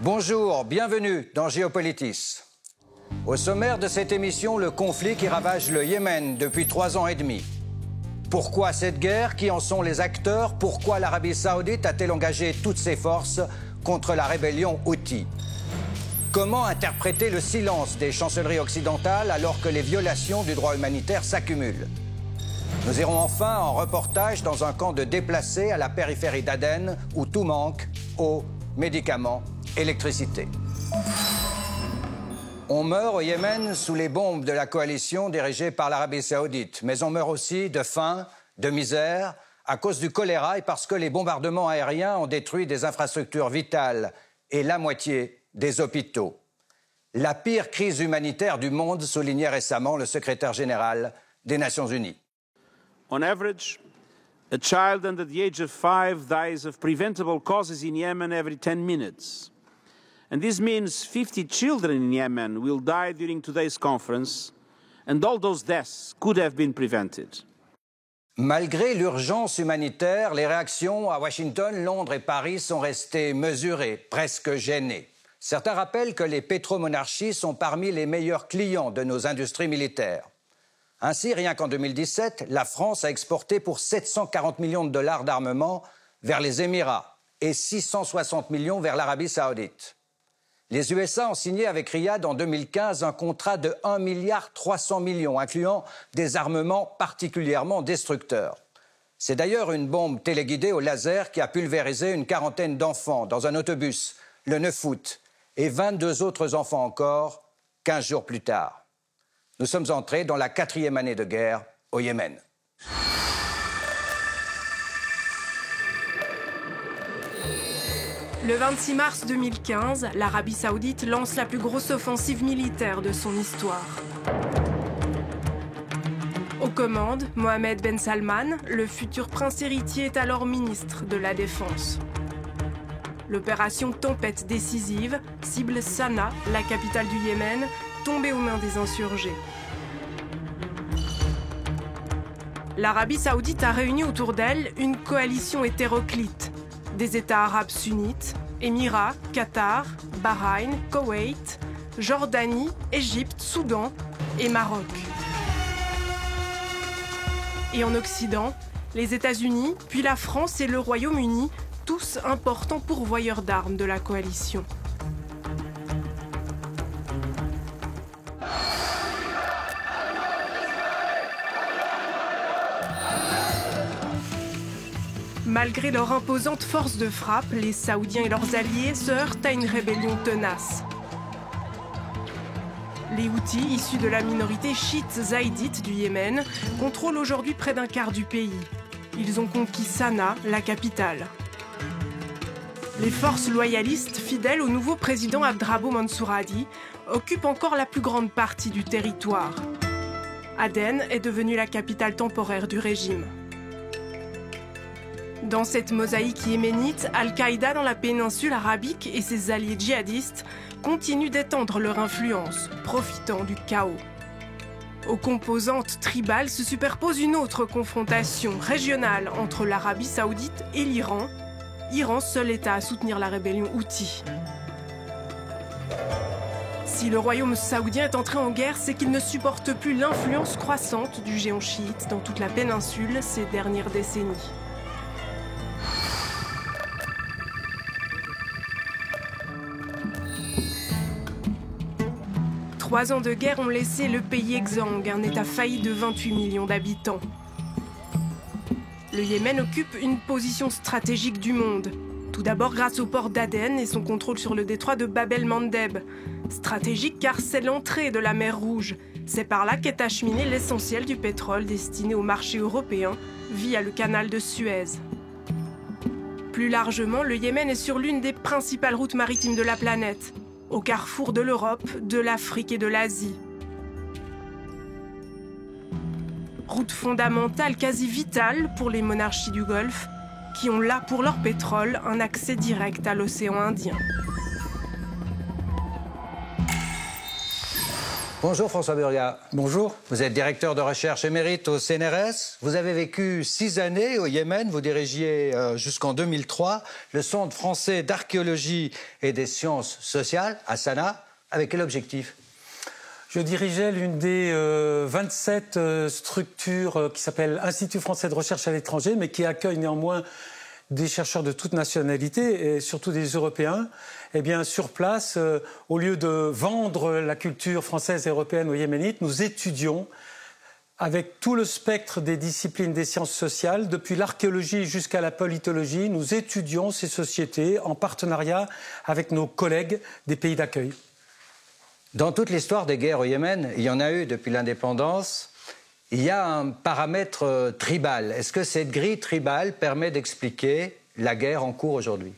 Bonjour, bienvenue dans Géopolitis. Au sommaire de cette émission, le conflit qui ravage le Yémen depuis 3 ans et demi. Pourquoi cette guerre? Qui en sont les acteurs? Pourquoi l'Arabie Saoudite a-t-elle engagé toutes ses forces contre la rébellion Houthi? Comment interpréter le silence des chancelleries occidentales alors que les violations du droit humanitaire s'accumulent? Nous irons enfin en reportage dans un camp de déplacés à la périphérie d'Aden où tout manque, eau, médicaments, électricité. On meurt au Yémen sous les bombes de la coalition dirigée par l'Arabie Saoudite, mais on meurt aussi de faim, de misère, à cause du choléra et parce que les bombardements aériens ont détruit des infrastructures vitales et la moitié des hôpitaux. La pire crise humanitaire du monde, soulignait récemment le secrétaire général des Nations Unies. On average, a child under the age of 5 dies of preventable causes in Yemen every 10 minutes. And this means 50 children in Yemen will die during today's conference, and all those deaths could have been prevented. Malgré l'urgence humanitaire, les réactions à Washington, Londres et Paris sont restées mesurées, presque gênées. Certains rappellent que les pétromonarchies sont parmi les meilleurs clients de nos industries militaires. Ainsi, rien qu'en 2017, la France a exporté pour 740 millions de dollars d'armement vers les Émirats et 660 millions vers l'Arabie Saoudite. Les USA ont signé avec Riyad en 2015 un contrat de 1,3 milliard, incluant des armements particulièrement destructeurs. C'est d'ailleurs une bombe téléguidée au laser qui a pulvérisé une quarantaine d'enfants dans un autobus le 9 août et 22 autres enfants encore 15 jours plus tard. Nous sommes entrés dans la 4e année de guerre au Yémen. Le 26 mars 2015, l'Arabie Saoudite lance la plus grosse offensive militaire de son histoire. Aux commandes, Mohammed Ben Salman, le futur prince héritier, est alors ministre de la Défense. L'opération Tempête décisive cible Sanaa, la capitale du Yémen, tombée aux mains des insurgés. L'Arabie Saoudite a réuni autour d'elle une coalition hétéroclite. Des États arabes sunnites, Émirats, Qatar, Bahreïn, Koweït, Jordanie, Égypte, Soudan et Maroc. Et en Occident, les États-Unis, puis la France et le Royaume-Uni, tous importants pourvoyeurs d'armes de la coalition. Malgré leur imposante force de frappe, les Saoudiens et leurs alliés se heurtent à une rébellion tenace. Les Houthis, issus de la minorité chiite zaïdite du Yémen, contrôlent aujourd'hui près d'un quart du pays. Ils ont conquis Sanaa, la capitale. Les forces loyalistes, fidèles au nouveau président Abdrabbuh Mansour Hadi, occupent encore la plus grande partie du territoire. Aden est devenue la capitale temporaire du régime. Dans cette mosaïque yéménite, Al-Qaïda dans la péninsule arabique et ses alliés djihadistes continuent d'étendre leur influence, profitant du chaos. Aux composantes tribales se superpose une autre confrontation régionale entre l'Arabie Saoudite et l'Iran, Iran seul État à soutenir la rébellion Houthi. Si le royaume saoudien est entré en guerre, c'est qu'il ne supporte plus l'influence croissante du géant chiite dans toute la péninsule ces dernières décennies. Trois ans de guerre ont laissé le pays exsangue, un État failli de 28 millions d'habitants. Le Yémen occupe une position stratégique du monde. Tout d'abord grâce au port d'Aden et son contrôle sur le détroit de Bab el-Mandeb. Stratégique car c'est l'entrée de la mer Rouge. C'est par là qu'est acheminé l'essentiel du pétrole destiné au marché européen via le canal de Suez. Plus largement, le Yémen est sur l'une des principales routes maritimes de la planète, au carrefour de l'Europe, de l'Afrique et de l'Asie. Route fondamentale, quasi vitale pour les monarchies du Golfe, qui ont là pour leur pétrole un accès direct à l'océan Indien. Bonjour François Burgat. Bonjour. Vous êtes directeur de recherche émérite au CNRS. Vous avez vécu 6 années au Yémen. Vous dirigiez jusqu'en 2003 le Centre français d'archéologie et des sciences sociales à Sanaa. Avec quel objectif? Je dirigeais l'une des 27 structures qui s'appelle Institut français de recherche à l'étranger, mais qui accueille néanmoins des chercheurs de toute nationalité et surtout des Européens. Eh bien, sur place, au lieu de vendre la culture française et européenne aux Yéménites, nous étudions avec tout le spectre des disciplines des sciences sociales, depuis l'archéologie jusqu'à la politologie, nous étudions ces sociétés en partenariat avec nos collègues des pays d'accueil. Dans toute l'histoire des guerres au Yémen, il y en a eu depuis l'indépendance, il y a un paramètre tribal. Est-ce que cette grille tribale permet d'expliquer la guerre en cours aujourd'hui?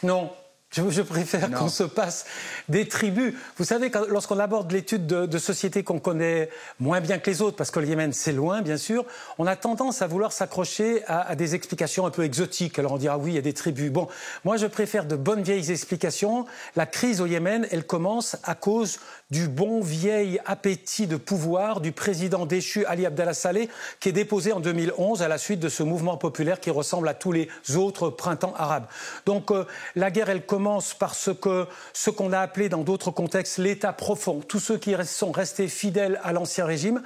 Non. Je préfère qu'on se passe des tribus. Vous savez, lorsqu'on aborde l'étude de sociétés qu'on connaît moins bien que les autres, parce que le Yémen, c'est loin, bien sûr, on a tendance à vouloir s'accrocher à des explications un peu exotiques. Alors on dit, ah oui, il y a des tribus. Bon, moi, je préfère de bonnes vieilles explications. La crise au Yémen, elle commence à cause du bon vieil appétit de pouvoir du président déchu Ali Abdallah Saleh, qui est déposé en 2011 à la suite de ce mouvement populaire qui ressemble à tous les autres printemps arabes. Donc la guerre, elle commence par ce qu'on a appelé dans d'autres contextes l'État profond. Tous ceux qui sont restés fidèles à l'ancien régime,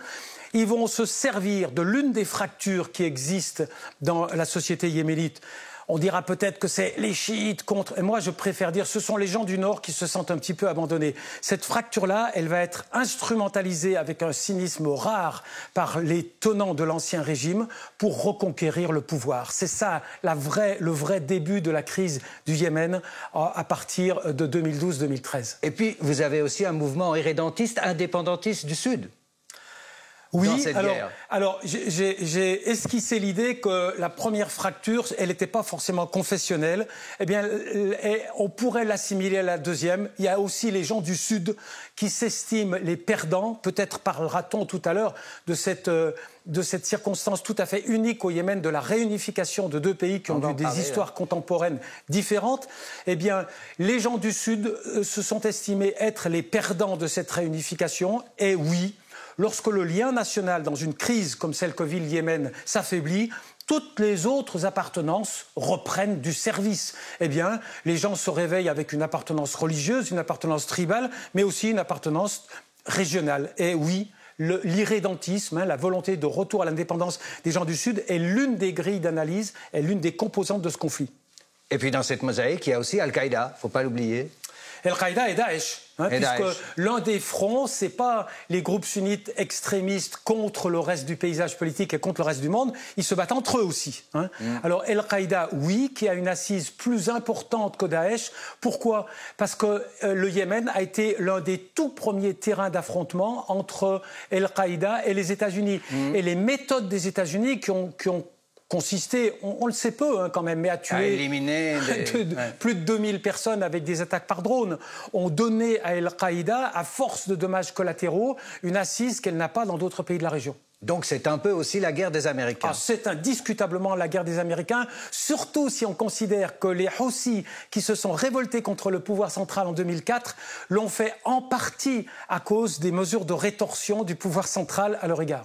ils vont se servir de l'une des fractures qui existent dans la société yéménite. On dira peut-être que c'est les chiites contre... Et moi, je préfère dire ce sont les gens du Nord qui se sentent un petit peu abandonnés. Cette fracture-là, elle va être instrumentalisée avec un cynisme rare par les tenants de l'ancien régime pour reconquérir le pouvoir. C'est ça le vrai début de la crise du Yémen à partir de 2012-2013. Et puis, vous avez aussi un mouvement irrédentiste, indépendantiste du Sud. Oui, alors j'ai esquissé l'idée que la première fracture, elle n'était pas forcément confessionnelle. Eh bien, on pourrait l'assimiler à la deuxième. Il y a aussi les gens du Sud qui s'estiment les perdants. Peut-être parlera-t-on tout à l'heure de cette circonstance tout à fait unique au Yémen, de la réunification de deux pays qui ont eu des histoires contemporaines différentes. Eh bien, les gens du Sud se sont estimés être les perdants de cette réunification. Et oui, lorsque le lien national, dans une crise comme celle que vit le Yémen, s'affaiblit, toutes les autres appartenances reprennent du service. Eh bien, les gens se réveillent avec une appartenance religieuse, une appartenance tribale, mais aussi une appartenance régionale. Et oui, l'irrédentisme, la volonté de retour à l'indépendance des gens du Sud est l'une des grilles d'analyse, est l'une des composantes de ce conflit. Et puis dans cette mosaïque, il y a aussi Al-Qaïda, il ne faut pas l'oublier. Al-Qaïda et Daesh. Puisque l'un des fronts, ce n'est pas les groupes sunnites extrémistes contre le reste du paysage politique et contre le reste du monde, ils se battent entre eux aussi. Alors Al-Qaïda, oui, qui a une assise plus importante que Daesh. Pourquoi? Parce que le Yémen a été l'un des tout premiers terrains d'affrontement entre Al-Qaïda et les États-Unis. Et les méthodes des États-Unis qui ont consisté, on le sait peu quand même, mais à tuer éliminer plus de 2000 personnes avec des attaques par drone, ont donné à Al-Qaïda, à force de dommages collatéraux, une assise qu'elle n'a pas dans d'autres pays de la région. Donc c'est un peu aussi la guerre des Américains. C'est indiscutablement la guerre des Américains, surtout si on considère que les Houthis, qui se sont révoltés contre le pouvoir central en 2004, l'ont fait en partie à cause des mesures de rétorsion du pouvoir central à leur égard.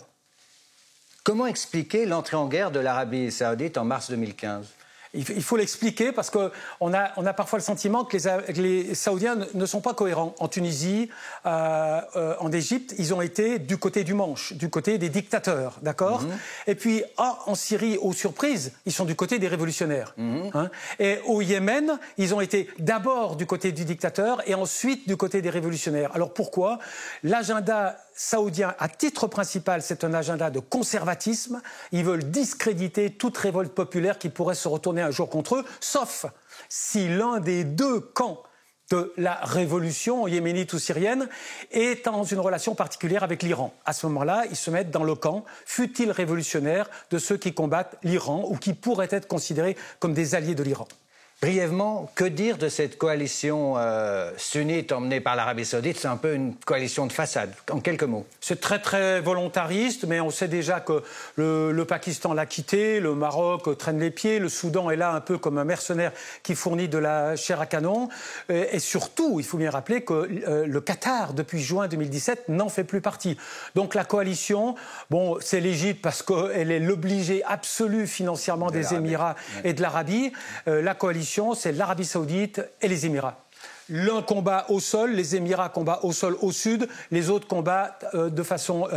Comment expliquer l'entrée en guerre de l'Arabie saoudite en mars 2015 ? Il faut l'expliquer parce qu'on a parfois le sentiment que les Saoudiens ne sont pas cohérents. En Tunisie, en Égypte, ils ont été du côté du manche, du côté des dictateurs, d'accord ? Et puis, en Syrie, aux surprises, ils sont du côté des révolutionnaires. Et au Yémen, ils ont été d'abord du côté du dictateur et ensuite du côté des révolutionnaires. Alors pourquoi ? L'agenda saoudien, à titre principal, c'est un agenda de conservatisme. Ils veulent discréditer toute révolte populaire qui pourrait se retourner un jour contre eux, sauf si l'un des deux camps de la révolution yéménite ou syrienne est dans une relation particulière avec l'Iran. À ce moment-là, ils se mettent dans le camp, fût-il révolutionnaire, de ceux qui combattent l'Iran ou qui pourraient être considérés comme des alliés de l'Iran. Brièvement, que dire de cette coalition sunnite emmenée par l'Arabie Saoudite? C'est un peu une coalition de façade, en quelques mots. C'est très très volontariste, mais on sait déjà que le Pakistan l'a quitté, le Maroc traîne les pieds, le Soudan est là un peu comme un mercenaire qui fournit de la chair à canon. Et surtout, il faut bien rappeler que le Qatar, depuis juin 2017, n'en fait plus partie. Donc la coalition, bon, c'est l'Égypte parce qu'elle est l'obligée absolue financièrement des Émirats et de l'Arabie. La coalition, c'est l'Arabie Saoudite et les Émirats. L'un combat au sol, les Émirats combattent au sol au sud, les autres combattent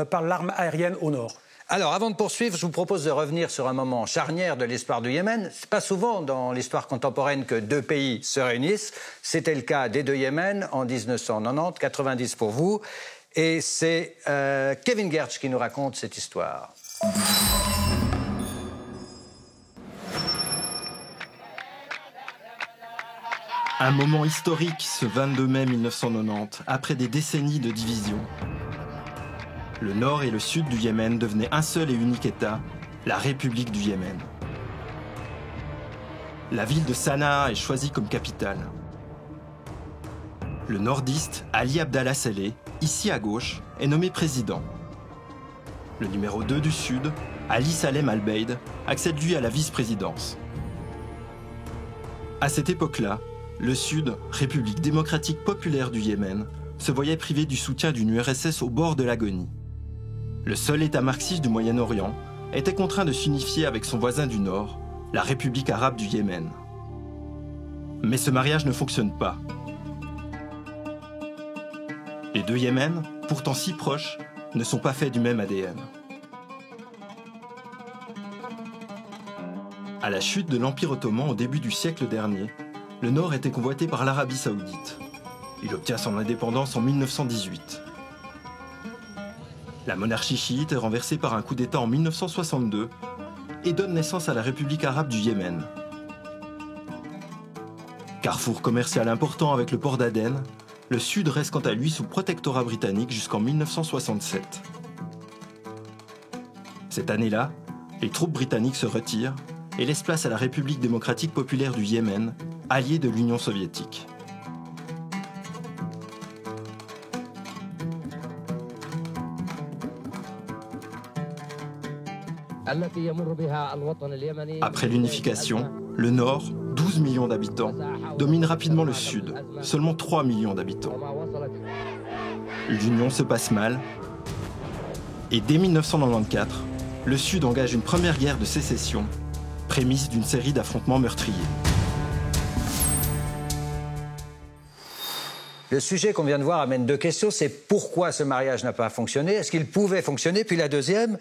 par l'arme aérienne au nord. Alors, avant de poursuivre, je vous propose de revenir sur un moment charnière de l'histoire du Yémen. C'est pas souvent dans l'histoire contemporaine que deux pays se réunissent. C'était le cas des deux Yémen en 1990, 90 pour vous. Et c'est Kevin Gertsch qui nous raconte cette histoire. Un moment historique ce 22 mai 1990, après des décennies de division. Le nord et le sud du Yémen devenaient un seul et unique État, la République du Yémen. La ville de Sanaa est choisie comme capitale. Le nordiste, Ali Abdallah Saleh, ici à gauche, est nommé président. Le numéro 2 du sud, Ali Salem Al-Beid, accède lui à la vice-présidence. À cette époque-là, le Sud, République démocratique populaire du Yémen, se voyait privé du soutien d'une URSS au bord de l'agonie. Le seul État marxiste du Moyen-Orient était contraint de s'unifier avec son voisin du Nord, la République arabe du Yémen. Mais ce mariage ne fonctionne pas. Les deux Yémens, pourtant si proches, ne sont pas faits du même ADN. À la chute de l'Empire ottoman au début du siècle dernier, le Nord était convoité par l'Arabie Saoudite. Il obtient son indépendance en 1918. La monarchie chiite est renversée par un coup d'État en 1962 et donne naissance à la République arabe du Yémen. Carrefour commercial important avec le port d'Aden, le Sud reste quant à lui sous protectorat britannique jusqu'en 1967. Cette année-là, les troupes britanniques se retirent et laissent place à la République démocratique populaire du Yémen, alliée de l'Union soviétique. Après l'unification, le Nord, 12 millions d'habitants, domine rapidement le Sud, seulement 3 millions d'habitants. L'union se passe mal, et dès 1994, le Sud engage une première guerre de sécession, prémisse d'une série d'affrontements meurtriers. Le sujet qu'on vient de voir amène deux questions. C'est pourquoi ce mariage n'a pas fonctionné? Est-ce qu'il pouvait fonctionner? Puis la deuxième,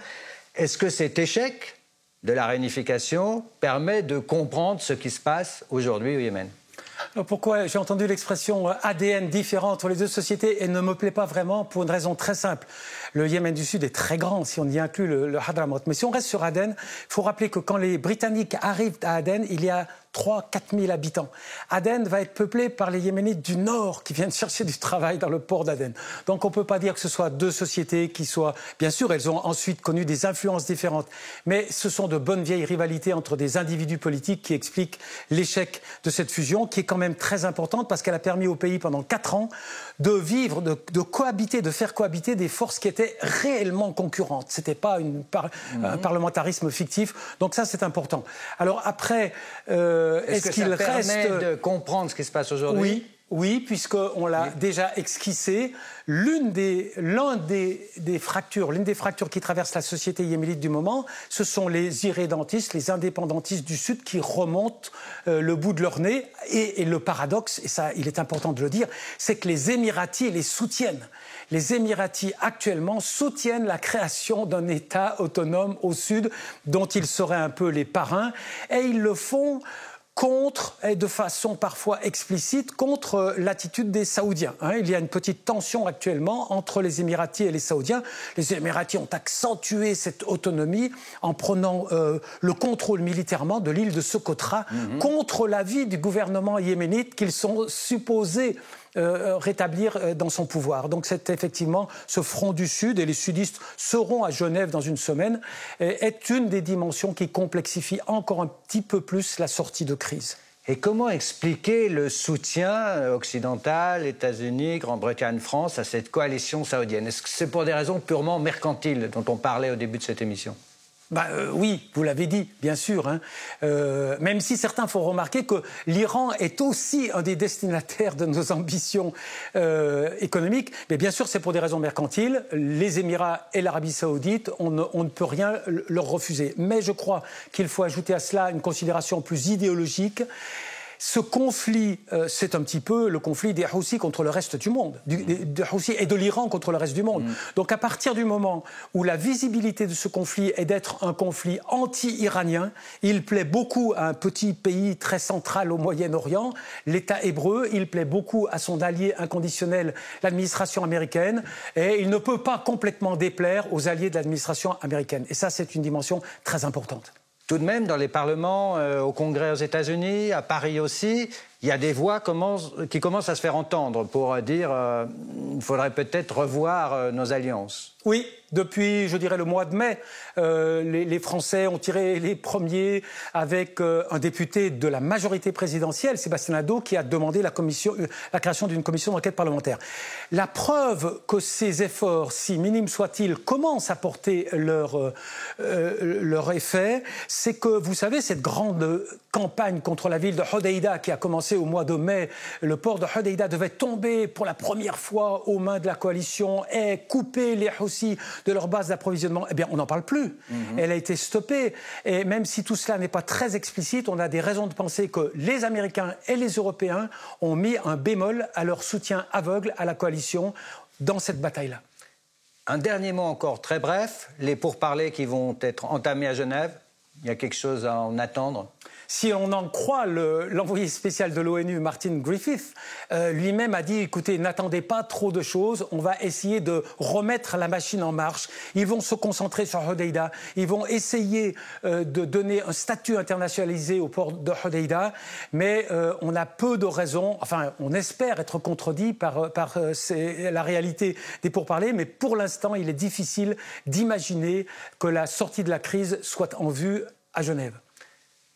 est-ce que cet échec de la réunification permet de comprendre ce qui se passe aujourd'hui au Yémen? Pourquoi j'ai entendu l'expression ADN différent entre les deux sociétés? Elle ne me plaît pas vraiment pour une raison très simple. Le Yémen du Sud est très grand si on y inclut le Hadramaut. Mais si on reste sur Aden, il faut rappeler que quand les Britanniques arrivent à Aden, il y a 3 000 à 4 000 habitants. Aden va être peuplé par les Yéménites du Nord qui viennent chercher du travail dans le port d'Aden. Donc on ne peut pas dire que ce soit deux sociétés qui soient... Bien sûr, elles ont ensuite connu des influences différentes, mais ce sont de bonnes vieilles rivalités entre des individus politiques qui expliquent l'échec de cette fusion, qui est quand même très importante parce qu'elle a permis au pays pendant 4 ans de vivre, de cohabiter, de faire cohabiter des forces qui étaient réellement concurrentes. Ce n'était pas un parlementarisme fictif. Donc ça, c'est important. Alors après... Est-ce que ça permet de comprendre ce qui se passe aujourd'hui? Oui, puisqu'on l'a déjà esquissé. L'une des fractures qui traversent la société yéménite du moment, ce sont les irrédentistes, les indépendantistes du Sud qui remontent le bout de leur nez. Et le paradoxe, et ça, il est important de le dire, c'est que les Émiratis les soutiennent. Les Émiratis, actuellement, soutiennent la création d'un État autonome au Sud, dont ils seraient un peu les parrains. Et ils le font contre, et de façon parfois explicite, contre l'attitude des Saoudiens. Il y a une petite tension actuellement entre les Émiratis et les Saoudiens. Les Émiratis ont accentué cette autonomie en prenant le contrôle militairement de l'île de Socotra contre l'avis du gouvernement yéménite qu'ils sont supposés rétablir dans son pouvoir. Donc c'est effectivement ce front du Sud, et les sudistes seront à Genève dans une semaine, est une des dimensions qui complexifie encore un petit peu plus la sortie de crise. Et comment expliquer le soutien occidental, États-Unis, Grande-Bretagne, France, à cette coalition saoudienne? Est-ce que c'est pour des raisons purement mercantiles dont on parlait au début de cette émission? Oui, vous l'avez dit, bien sûr. Hein. Même si certains font remarquer que l'Iran est aussi un des destinataires de nos ambitions économiques. Mais bien sûr, c'est pour des raisons mercantiles. Les Émirats et l'Arabie saoudite, on ne peut rien leur refuser. Mais je crois qu'il faut ajouter à cela une considération plus idéologique. Ce conflit, c'est un petit peu le conflit des Houthis contre le reste du monde, des Houthis et de l'Iran contre le reste du monde. Donc à partir du moment où la visibilité de ce conflit est d'être un conflit anti-iranien, il plaît beaucoup à un petit pays très central au Moyen-Orient, l'État hébreu, il plaît beaucoup à son allié inconditionnel, l'administration américaine, et il ne peut pas complètement déplaire aux alliés de l'administration américaine. Et ça, c'est une dimension très importante. Tout de même, dans les parlements, au Congrès aux États-Unis, à Paris aussi, il y a des voix qui commencent à se faire entendre pour dire qu'il faudrait peut-être revoir nos alliances. Oui, depuis, je dirais, le mois de mai, les Français ont tiré les premiers avec un député de la majorité présidentielle, Sébastien Nadeau, qui a demandé la création d'une commission d'enquête parlementaire. La preuve que ces efforts, si minimes soient-ils, commencent à porter leur effet, c'est que, vous savez, cette grande campagne contre la ville de Hodeïda qui a commencé au mois de mai, le port de Hodeïda devait tomber pour la première fois aux mains de la coalition et couper les Houthis de leur base d'approvisionnement. Eh bien, on n'en parle plus. Elle a été stoppée. Et même si tout cela n'est pas très explicite, on a des raisons de penser que les Américains et les Européens ont mis un bémol à leur soutien aveugle à la coalition dans cette bataille-là. Un dernier mot encore, très bref. Les pourparlers qui vont être entamés à Genève, il y a quelque chose à en attendre? Si on en croit l'envoyé spécial de l'ONU, Martin Griffiths, lui-même a dit, écoutez, n'attendez pas trop de choses, on va essayer de remettre la machine en marche. Ils vont se concentrer sur Hodeïda, ils vont essayer de donner un statut internationalisé au port de Hodeïda, mais on a peu de raisons, enfin, on espère être contredit par la réalité des pourparlers, mais pour l'instant, il est difficile d'imaginer que la sortie de la crise soit en vue à Genève.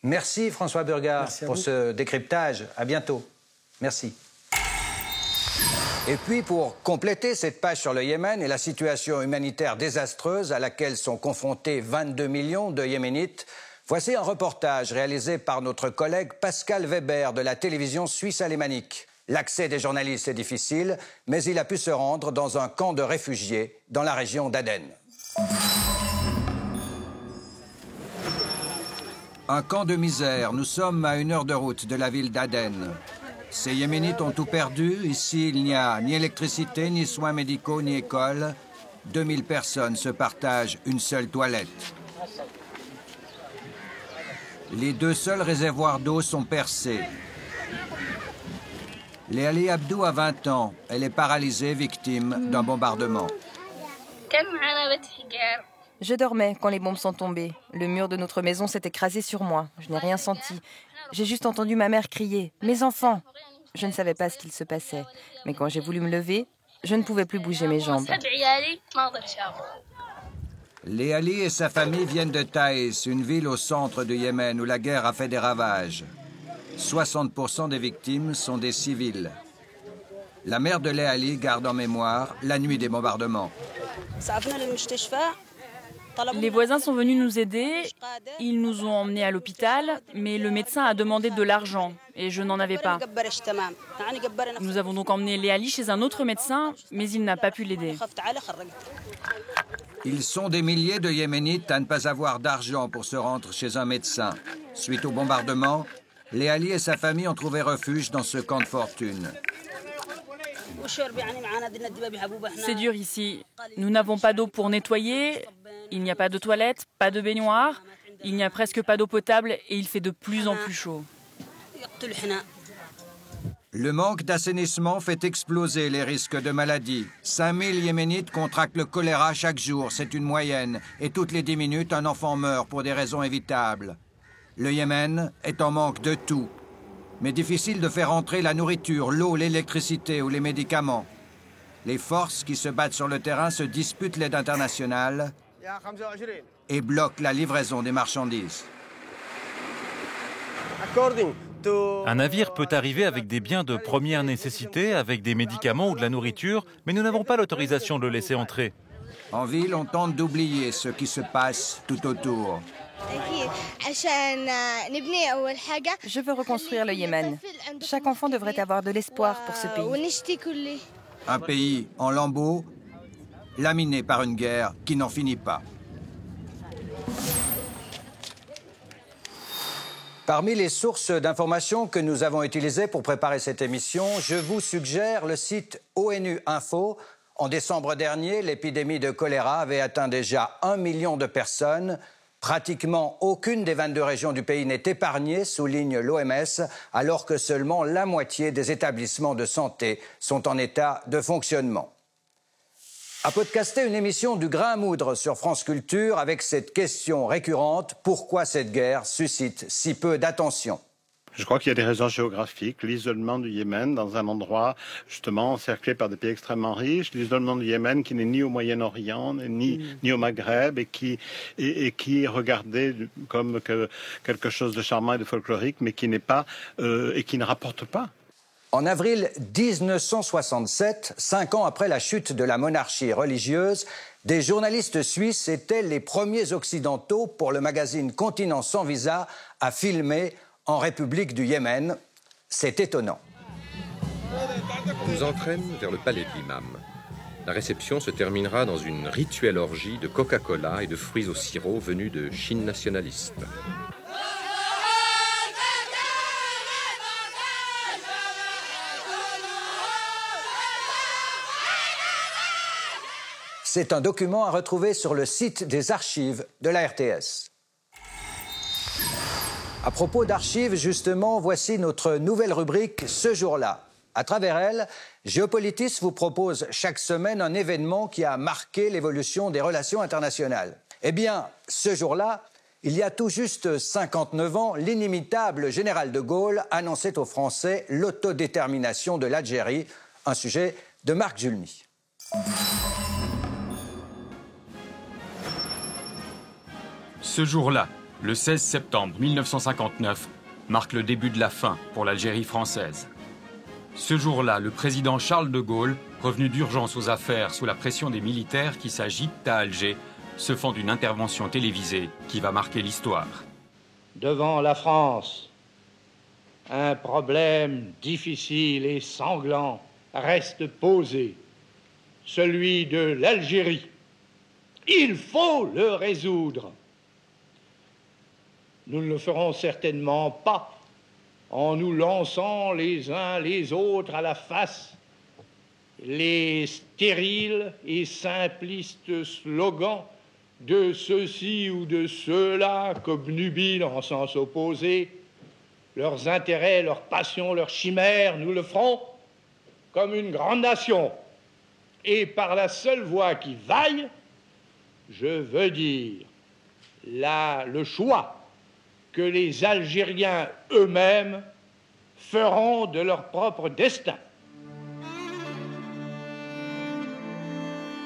Merci François Burgard pour ce décryptage. À bientôt. Merci. Et puis pour compléter cette page sur le Yémen et la situation humanitaire désastreuse à laquelle sont confrontés 22 millions de Yéménites, voici un reportage réalisé par notre collègue Pascal Weber de la télévision suisse alémanique. L'accès des journalistes est difficile, mais il a pu se rendre dans un camp de réfugiés dans la région d'Aden. Un camp de misère. Nous sommes à 1 heure de route de la ville d'Aden. Ces Yéménites ont tout perdu. Ici, il n'y a ni électricité, ni soins médicaux, ni école. 2000 personnes se partagent une seule toilette. Les 2 seuls réservoirs d'eau sont percés. Léali Abdou a 20 ans. Elle est paralysée, victime d'un bombardement. Je dormais quand les bombes sont tombées. Le mur de notre maison s'est écrasé sur moi. Je n'ai rien senti. J'ai juste entendu ma mère crier « Mes enfants !» Je ne savais pas ce qu'il se passait. Mais quand j'ai voulu me lever, je ne pouvais plus bouger mes jambes. Léali et sa famille viennent de Taïs, une ville au centre du Yémen où la guerre a fait des ravages. 60% des victimes sont des civils. La mère de Léali garde en mémoire la nuit des bombardements. Les voisins sont venus nous aider, ils nous ont emmenés à l'hôpital, mais le médecin a demandé de l'argent et je n'en avais pas. Nous avons donc emmené Léali chez un autre médecin, mais il n'a pas pu l'aider. Ils sont des milliers de Yéménites à ne pas avoir d'argent pour se rendre chez un médecin. Suite au bombardement, Léali et sa famille ont trouvé refuge dans ce camp de fortune. C'est dur ici. Nous n'avons pas d'eau pour nettoyer, il n'y a pas de toilettes, pas de baignoire, il n'y a presque pas d'eau potable et il fait de plus en plus chaud. Le manque d'assainissement fait exploser les risques de maladies. 5000 Yéménites contractent le choléra chaque jour, c'est une moyenne. Et toutes les 10 minutes, un enfant meurt pour des raisons évitables. Le Yémen est en manque de tout. Mais difficile de faire entrer la nourriture, l'eau, l'électricité ou les médicaments. Les forces qui se battent sur le terrain se disputent l'aide internationale et bloquent la livraison des marchandises. Un navire peut arriver avec des biens de première nécessité, avec des médicaments ou de la nourriture, mais nous n'avons pas l'autorisation de le laisser entrer. En ville, on tente d'oublier ce qui se passe tout autour. Je veux reconstruire le Yémen. Chaque enfant devrait avoir de l'espoir pour ce pays. Un pays en lambeaux, laminé par une guerre qui n'en finit pas. Parmi les sources d'informations que nous avons utilisées pour préparer cette émission, je vous suggère le site ONU Info. En décembre dernier, l'épidémie de choléra avait atteint déjà 1 million de personnes. Pratiquement aucune des 22 régions du pays n'est épargnée, souligne l'OMS, alors que seulement la moitié des établissements de santé sont en état de fonctionnement. À podcaster une émission du Grain à moudre sur France Culture avec cette question récurrente: pourquoi cette guerre suscite si peu d'attention? Je crois qu'il y a des raisons géographiques, l'isolement du Yémen dans un endroit justement encerclé par des pays extrêmement riches, l'isolement du Yémen qui n'est ni au Moyen-Orient ni au Maghreb et qui est regardé comme quelque chose de charmant et de folklorique, mais qui n'est pas et qui ne rapporte pas. En avril 1967, 5 ans après la chute de la monarchie religieuse, des journalistes suisses étaient les premiers occidentaux pour le magazine Continent sans visa à filmer en République du Yémen. C'est étonnant. On nous entraîne vers le palais de l'imam. La réception se terminera dans une rituelle orgie de Coca-Cola et de fruits au sirop venus de Chine nationaliste. C'est un document à retrouver sur le site des archives de la RTS. À propos d'archives, justement, voici notre nouvelle rubrique « Ce jour-là ». À travers elle, Géopolitis vous propose chaque semaine un événement qui a marqué l'évolution des relations internationales. Eh bien, ce jour-là, il y a tout juste 59 ans, l'inimitable général de Gaulle annonçait aux Français l'autodétermination de l'Algérie, un sujet de Marc Julmy. Ce jour-là, le 16 septembre 1959, marque le début de la fin pour l'Algérie française. Ce jour-là, le président Charles de Gaulle, revenu d'urgence aux affaires sous la pression des militaires qui s'agitent à Alger, se fend d'une intervention télévisée qui va marquer l'histoire. Devant la France, un problème difficile et sanglant reste posé, celui de l'Algérie. Il faut le résoudre. Nous ne le ferons certainement pas en nous lançant les uns les autres à la face les stériles et simplistes slogans de ceux-ci ou de ceux-là qu'obnubilent en sens opposé leurs intérêts, leurs passions, leurs chimères. Nous le ferons comme une grande nation et par la seule voie qui vaille, je veux dire le choix que les Algériens eux-mêmes feront de leur propre destin.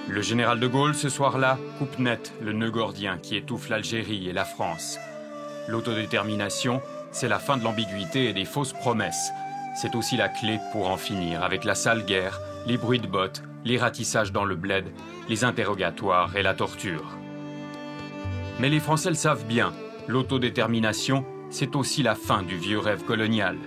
Le général de Gaulle, ce soir-là, coupe net le nœud gordien qui étouffe l'Algérie et la France. L'autodétermination, c'est la fin de l'ambiguïté et des fausses promesses. C'est aussi la clé pour en finir avec la sale guerre, les bruits de bottes, les ratissages dans le bled, les interrogatoires et la torture. Mais les Français le savent bien. L'autodétermination, c'est aussi la fin du vieux rêve colonial.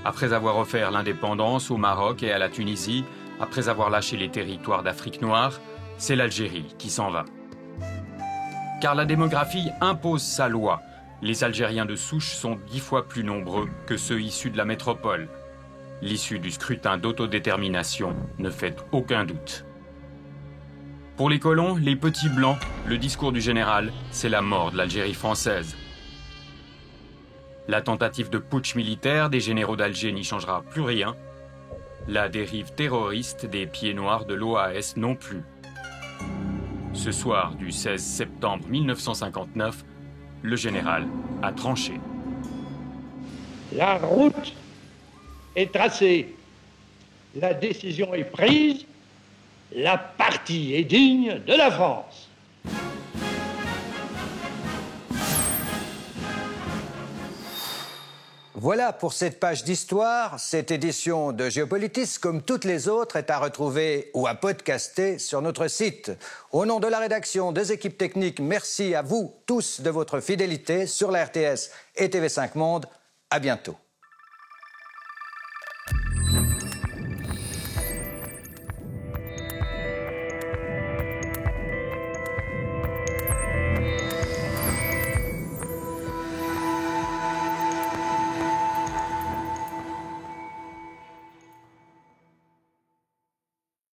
Après avoir offert l'indépendance au Maroc et à la Tunisie, après avoir lâché les territoires d'Afrique noire, c'est l'Algérie qui s'en va. Car la démographie impose sa loi. Les Algériens de souche sont 10 fois plus nombreux que ceux issus de la métropole. L'issue du scrutin d'autodétermination ne fait aucun doute. Pour les colons, les petits blancs, le discours du général, c'est la mort de l'Algérie française. La tentative de putsch militaire des généraux d'Alger n'y changera plus rien. La dérive terroriste des pieds noirs de l'OAS non plus. Ce soir du 16 septembre 1959, le général a tranché. La route est tracée, la décision est prise. La partie est digne de la France. Voilà pour cette page d'histoire. Cette édition de Géopolitis, comme toutes les autres, est à retrouver ou à podcaster sur notre site. Au nom de la rédaction, des équipes techniques, merci à vous tous de votre fidélité sur la RTS et TV5 Monde. À bientôt.